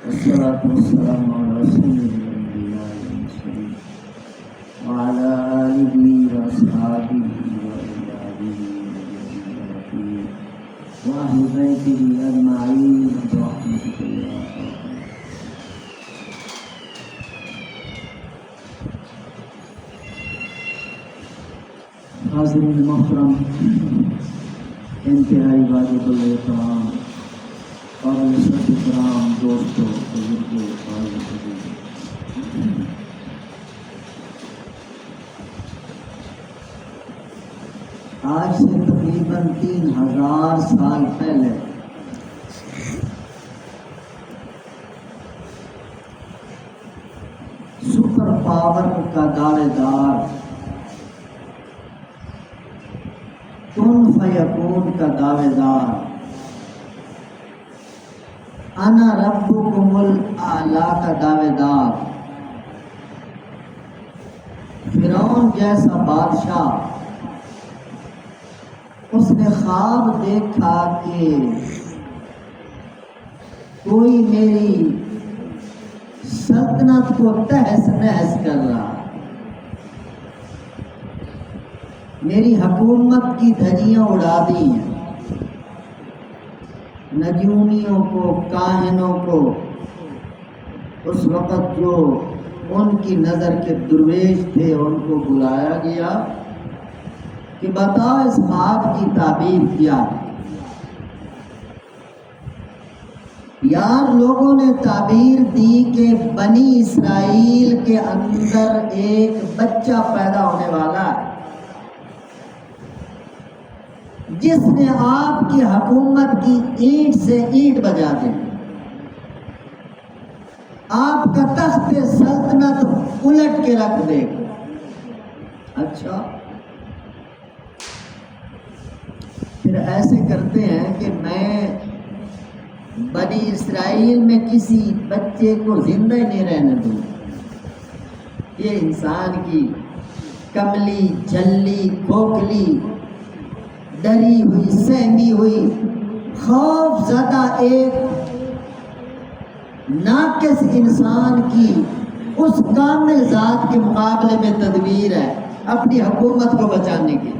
والصلاة والسلام على سيد الأنبياء والمرسلين وعلى آله وأصحابه وأولاده وأهل بيته أجمعين برحمتك يا أرحم. حاضرین محترم، انتہائی واجب الاحترام اور عزت اکرام دوستوں، بزرگوں اور آج سے تقریباً 3000 سال پہلے سپر پاور کا دعوے دار، کن فیکون کا دعوے دار، انا ربکم الاعلی کا دعوے دار، فرعون جیسا بادشاہ، اس نے خواب دیکھا کہ کوئی میری سلطنت کو تہس نہس کر رہا، میری حکومت کی دھجیاں اڑا دی ہیں، نجومیوں کو، کاہنوں کو، اس وقت جو ان کی نظر کے درویش تھے ان کو بلایا گیا کہ بتاؤ اس خواب کی تعبیر کیا ہے۔ یار لوگوں نے تعبیر دی کہ بنی اسرائیل کے اندر ایک بچہ پیدا ہونے والا ہے جس نے آپ کی حکومت کی اینٹ سے اینٹ بجا دی، آپ کا تخت سلطنت الٹ کے رکھ دے گا۔ اچھا، پھر ایسے کرتے ہیں کہ میں بنی اسرائیل میں کسی بچے کو زندہ ہی نہیں رہنے دوں، یہ انسان کی کملی، جھلی، کھوکھلی، ڈری ہوئی، سہمی ہوئی، خوف زدہ ایک ناقص انسان کی اس کامل ذات کے مقابلے میں تدبیر ہے اپنی حکومت کو بچانے کی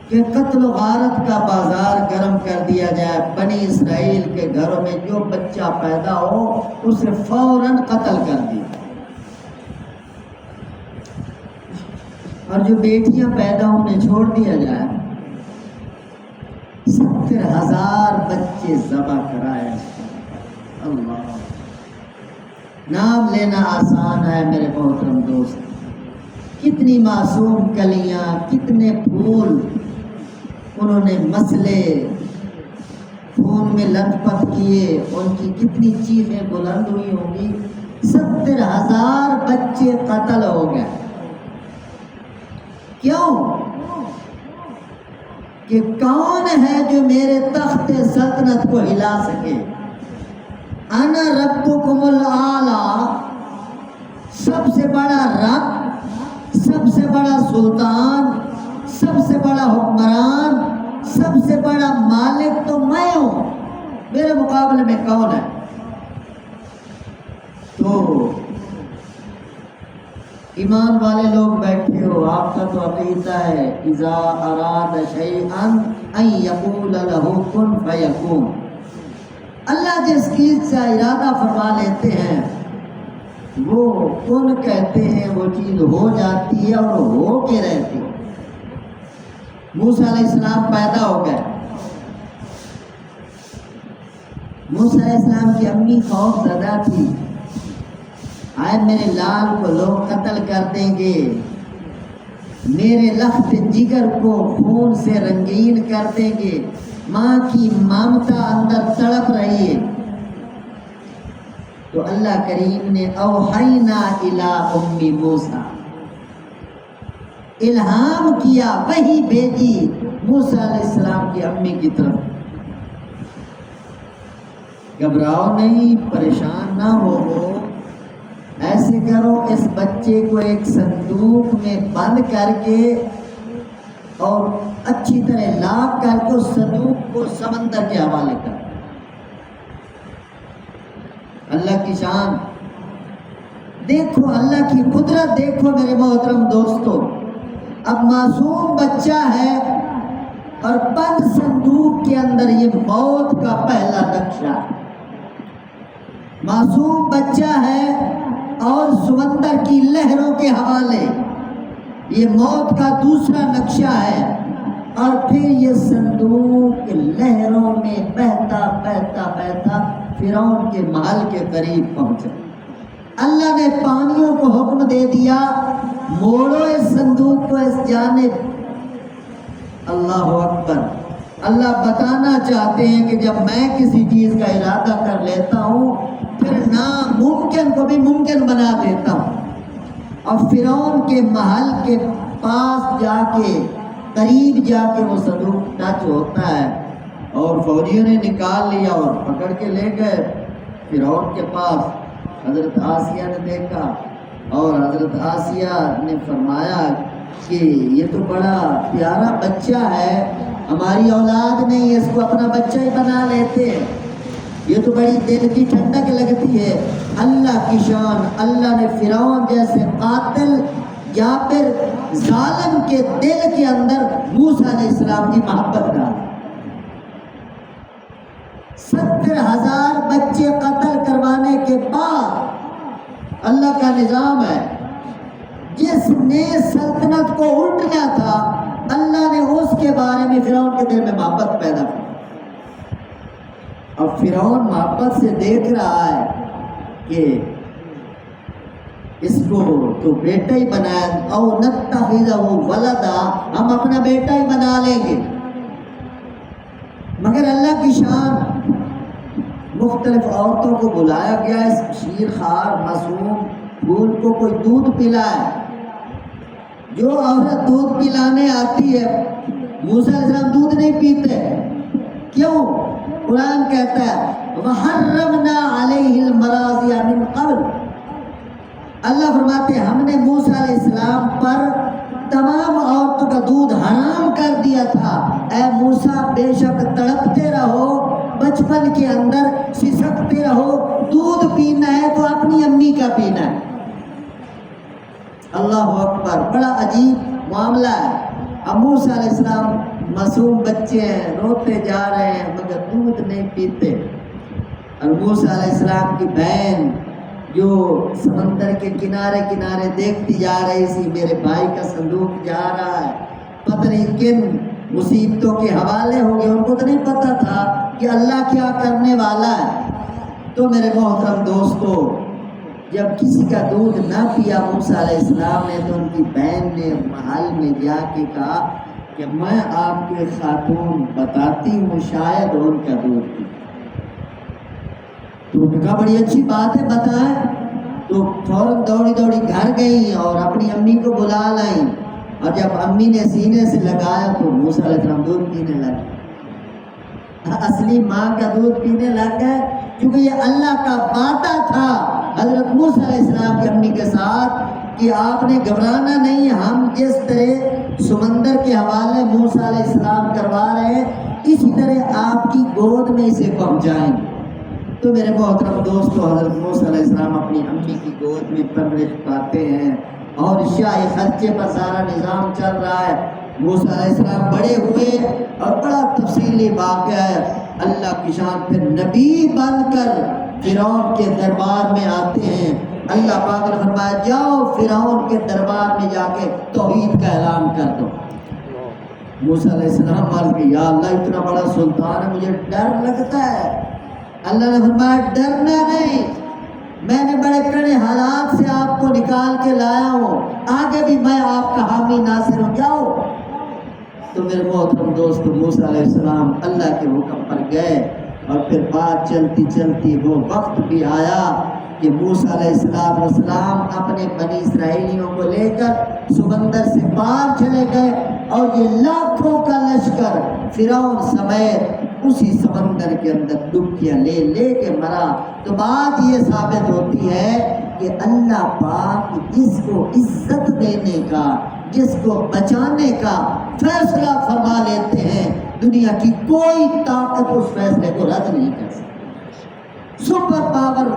کہ قتل و غارت کا بازار گرم کر دیا جائے، بنی اسرائیل کے گھروں میں جو بچہ پیدا ہو اسے فوراً قتل کر دیا، اور جو بیٹیاں پیدا ہونے چھوڑ دیا جائے۔ 70,000 بچے ذبح کرائے۔ اللہ، نام لینا آسان ہے میرے محترم دوست، کتنی معصوم کلیاں، کتنے پھول انہوں نے مسلے خون میں لت پت کیے، ان کی کتنی چیخیں بلند ہوئی ہوں گی۔ 70,000 بچے قتل ہو گئے۔ کیوں؟ کہ کون ہے جو میرے تخت سلطنت کو ہلا سکے؟ انا ربکم الاعلی، سب سے بڑا رب، سب سے بڑا سلطان، سب سے بڑا حکمران، سب سے بڑا مالک تو میں ہوں، میرے مقابلے میں کون ہے؟ تو ایمان والے لوگ بیٹھے ہو، آپ کا تو عقیدہ ہے اذا اراد شیئا ان یقول له کن فیکون، اللہ جس چیز سے ارادہ فرما لیتے ہیں وہ کن کہتے ہیں، وہ چیز ہو جاتی ہے اور ہو کے رہتی ہے۔ موسیٰ علیہ السلام پیدا ہو گئے، موسیٰ علیہ السلام کی امی خوف زدہ تھی، آئے میرے لال کو لوگ قتل کر دیں گے، میرے لخت جگر کو خون سے رنگین کر دیں گے، ماں کی ممتا اندر تڑپ رہی ہے۔ تو اللہ کریم نے اوحینا الی امی موسیٰ، الہام کیا، وحی بھیجی موسیٰ علیہ السلام کی امی کی طرف، گھبراؤ نہیں، پریشان نہ ہو، ایسے کرو اس بچے کو ایک صندوق میں بند کر کے اور اچھی طرح لاک کر کے اس صندوق کو سمندر کے حوالے کر، اللہ کی شان دیکھو، اللہ کی قدرت دیکھو میرے محترم دوستو۔ اب معصوم بچہ ہے اور بند صندوق کے اندر یہ موت کا پہلا نقشہ، معصوم بچہ ہے اور سمندر کی لہروں کے حوالے یہ موت کا دوسرا نقشہ ہے، اور پھر یہ صندوق لہروں میں بہتا بہتا بہتا فرعون کے محل کے قریب پہنچا۔ اللہ نے پانیوں کو حکم دے دیا، موڑو اس صندوق کو اس جانب۔ اللہ اکبر۔ اللہ بتانا چاہتے ہیں کہ جب میں کسی چیز کا ارادہ کر لیتا ہوں پھر ناممکن کو بھی ممکن بنا دیتا ہوں۔ اور فرعون کے محل کے پاس جا کے، قریب جا کے وہ صندوق ٹچ ہوتا ہے اور فوجیوں نے نکال لیا اور پکڑ کے لے گئے فرعون کے پاس۔ حضرت آسیہ نے دیکھا اور حضرت آسیہ نے فرمایا کہ یہ تو بڑا پیارا بچہ ہے، ہماری اولاد نہیں، اس کو اپنا بچہ ہی بنا لیتے، یہ تو بڑی دل کی ٹھنڈک لگتی ہے۔ اللہ کی شان، اللہ نے فرعون جیسے قاتل یا پھر ظالم کے دل کے اندر موسیٰ علیہ السلام کی محبت ڈالی۔ 70,000 بچے قتل کروانے کے بعد اللہ کا نظام ہے، جس نے سلطنت کو الٹنا تھا اللہ نے اس کے بارے میں فرعون کے دل میں محبت پیدا کی۔ اب فرعون محبت سے دیکھ رہا ہے کہ اس کو تو بیٹا ہی بنایا، او نتخذہ ولدا، ہم اپنا بیٹا ہی بنا لیں گے۔ مگر اللہ کی شان، مختلف عورتوں کو بلایا گیا، اس شیر خوار معصوم پھول کو کوئی دودھ پلائے۔ جو عورت دودھ پلانے آتی ہے، موسیٰ علیہ السلام دودھ نہیں پیتے، کیوں؟ قرآن کہتا ہے وَحَرَّمْنَا عَلَيْهِ الْمَرَاضِيَ مِنْ قَبْلِ، اللہ فرماتے ہیں ہم نے موسیٰ علیہ السلام پر تمام عورتوں کا دودھ حرام کر دیا تھا۔ اے موسیٰ بے شک تڑپتے رہو، بچپن کے اندر سسکتے رہو، دودھ پینا ہے تو اپنی امی کا پینا ہے۔ اللہ اکبر، بڑا عجیب معاملہ ہے۔ اب موسیٰ علیہ السلام معصوم بچے ہیں، روتے جا رہے ہیں مگر دودھ نہیں پیتے۔ اور موسیٰ علیہ السلام کی بہن جو سمندر کے کنارے کنارے دیکھتی جا رہی تھی، میرے بھائی کا صندوق جا رہا ہے، پتہ نہیں کن مصیبتوں کے حوالے ہو گئے، ان کو تو نہیں پتہ تھا کہ اللہ کیا کرنے والا ہے۔ تو میرے محترم دوستو، جب کسی کا دودھ نہ پیا موسیٰ علیہ السلام نے تو ان کی بہن نے محل میں جا کے کہا کہ میں آپ کے خاتون بتاتی ہوں شاید ان کا دودھ پی۔ تو انہوں نے کہا بڑی اچھی بات ہے، بتائیں۔ تو فوراً دوڑی دوڑی گھر گئیں اور اپنی امی کو بلا لائیں، اور جب امی نے سینے سے لگایا تو موسیٰ علیہ السلام دودھ پینے لگے، اصلی ماں کا دودھ پینے لگ گئے، کیونکہ یہ اللہ کا وعدہ تھا حضرت موسیٰ علیہ السلام کی امی کے ساتھ کہ آپ نے گھبرانا نہیں، ہم جس طرح سمندر کے حوالے موسیٰ علیہ السلام کروا رہے ہیں اسی طرح آپ کی گود میں اسے پہنچائیں گے۔ تو میرے محترم دوستو، حضرت موسیٰ علیہ السلام اپنی امی کی گود میں پرورش پاتے ہیں اور شاہی خرچے پر سارا نظام چل رہا ہے۔ موسیٰ علیہ السلام بڑے ہوئے اور بڑا تفصیلی واقعہ ہے، اللہ کی شان پھر نبی بن کر فرعون کے دربار میں آتے ہیں۔ اللہ پاک نے فرمایا جاؤ فرعون کے دربار میں جا کے توحید کا اعلان کر دو۔ موسیٰ علیہ السلام عرض کہ یا اللہ اتنا بڑا سلطان ہے، مجھے ڈر لگتا ہے۔ اللہ نے فرمایا ڈرنا نہیں، میں نے بڑے کڑے حالات سے آپ کو نکال کے لایا ہوں، آگے بھی میں آپ کا حامی ناصر ہوں، جاؤ۔ تو میرے محترم دوست موسیٰ علیہ السلام اللہ کے حکم پر گئے، اور پھر بات چلتی چلتی وہ وقت بھی آیا کہ موسیٰ علیہ السلام اپنے بنی اسرائیلیوں کو لے کر سمندر سے پار چلے گئے، اور یہ لاکھوں کا لشکر فرعون سمیت اسی سمندر کے اندر ڈبکیاں لے لے کے مرا۔ تو بات یہ ثابت ہوتی ہے کہ اللہ پاک جس کو عزت دینے کا، جس کو بچانے کا فیصلہ فرما لیتے ہیں، دنیا کی کوئی طاقت اس فیصلے کو رد نہیں کر سکتی۔ سپر پاور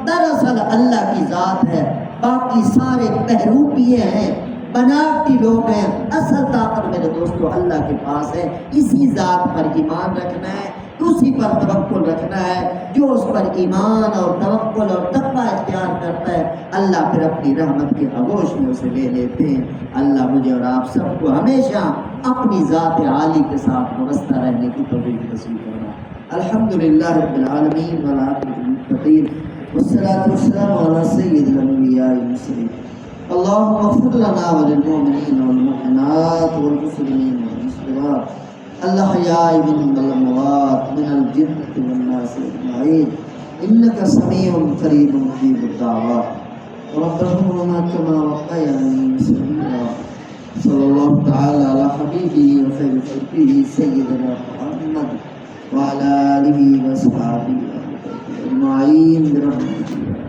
دراصل اللہ کی ذات ہے، باقی سارے بہروپیے ہیں، بناوٹی لوگ ہیں، اصل طاقت میرے دوستو اللہ کے پاس ہے۔ اسی ذات پر ایمان رکھنا ہے، اسی پر توکل رکھنا ہے۔ جو اس پر ایمان اور توکل اور تقوی اختیار کرتا ہے، اللہ پھر اپنی رحمت کے آغوش میں اسے لے لیتے ہیں۔ اللہ مجھے اور آپ سب کو ہمیشہ اپنی ذات عالی کے ساتھ وابستہ رہنے کی توفیق نصیب کرنا۔ الحمدللہ رب العالمین والعاقبۃ للمتقین والصلاة والسلام علی سید الانبیاء والمرسلین۔ اللهم اغفر لنا وللمؤمنین والمؤمنات والمسلمین والمسلمات الأحياء منهم والأموات من الجنة والناس أجمعين إنك سميع قريب مجيب الدعوات رب ارحمهما كما ربياني صغيرا صلى الله تعالى على حبيبه وخير خلقه سيدنا محمد وعلى آله وأصحابه أجمعين برحمته